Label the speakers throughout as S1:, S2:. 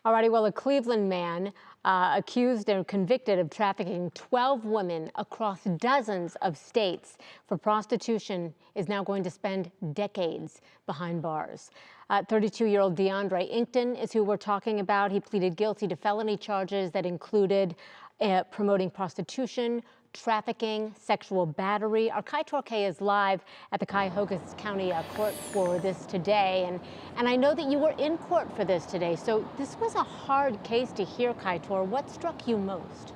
S1: Alrighty, well, a Cleveland man accused and convicted of trafficking 12 women across dozens of states for prostitution is now going to spend decades behind bars. 32-year-old Deondre Inkton is who we're talking about. He pleaded guilty to felony charges that included promoting prostitution, trafficking, sexual battery. Our Kai Torque is live at the Cuyahoga County Court for this today. And I know that you were in court for this today. So this was a hard case to hear, Kai Tor. What struck you most?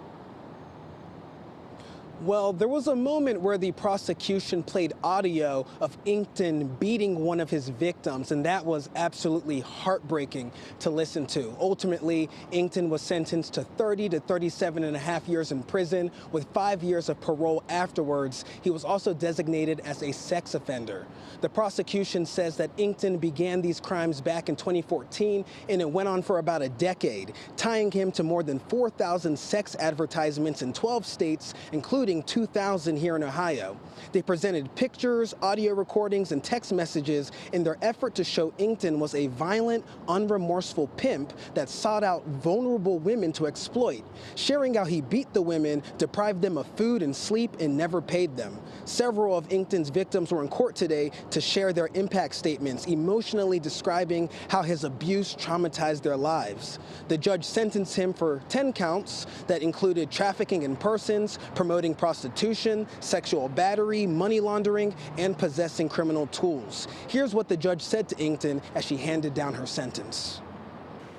S2: Well, there was a moment where the prosecution played audio of Inkton beating one of his victims, and that was absolutely heartbreaking to listen to. Ultimately, Inkton was sentenced to 30 to 37 and a half years in prison with 5 years of parole afterwards. He was also designated as a sex offender. The prosecution says that Inkton began these crimes back in 2014, and it went on for about a decade, tying him to more than 4,000 sex advertisements in 12 states, including 2,000 here in Ohio. They presented pictures, audio recordings, and text messages in their effort to show Inkton was a violent, unremorseful pimp that sought out vulnerable women to exploit, sharing how he beat the women, deprived them of food and sleep, and never paid them. Several of Inkton's victims were in court today to share their impact statements, emotionally describing how his abuse traumatized their lives. The judge sentenced him for 10 counts that included trafficking in persons, promoting prostitution, sexual battery, money laundering, and possessing criminal tools. Here's what the judge said to Inkton as she handed down her sentence.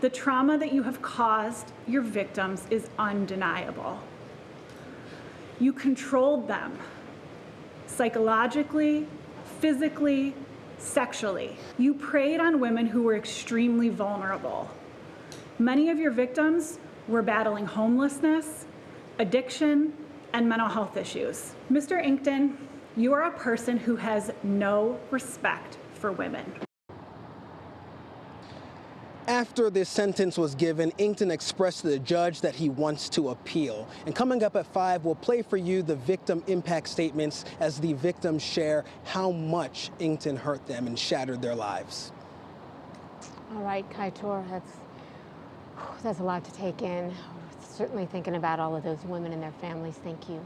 S3: The trauma that you have caused your victims is undeniable. You controlled them psychologically, physically, sexually. You preyed on women who were extremely vulnerable. Many of your victims were battling homelessness, addiction, and mental health issues. Mr. Inkton, you are a person who has no respect for women.
S2: After this sentence was given, Inkton expressed to the judge that he wants to appeal. And coming up at 5, we'll play for you the victim impact statements as the victims share how much Inkton hurt them and shattered their lives.
S1: All right, Kai Tor, that's a lot to take in. Certainly thinking about all of those women and their families. Thank you.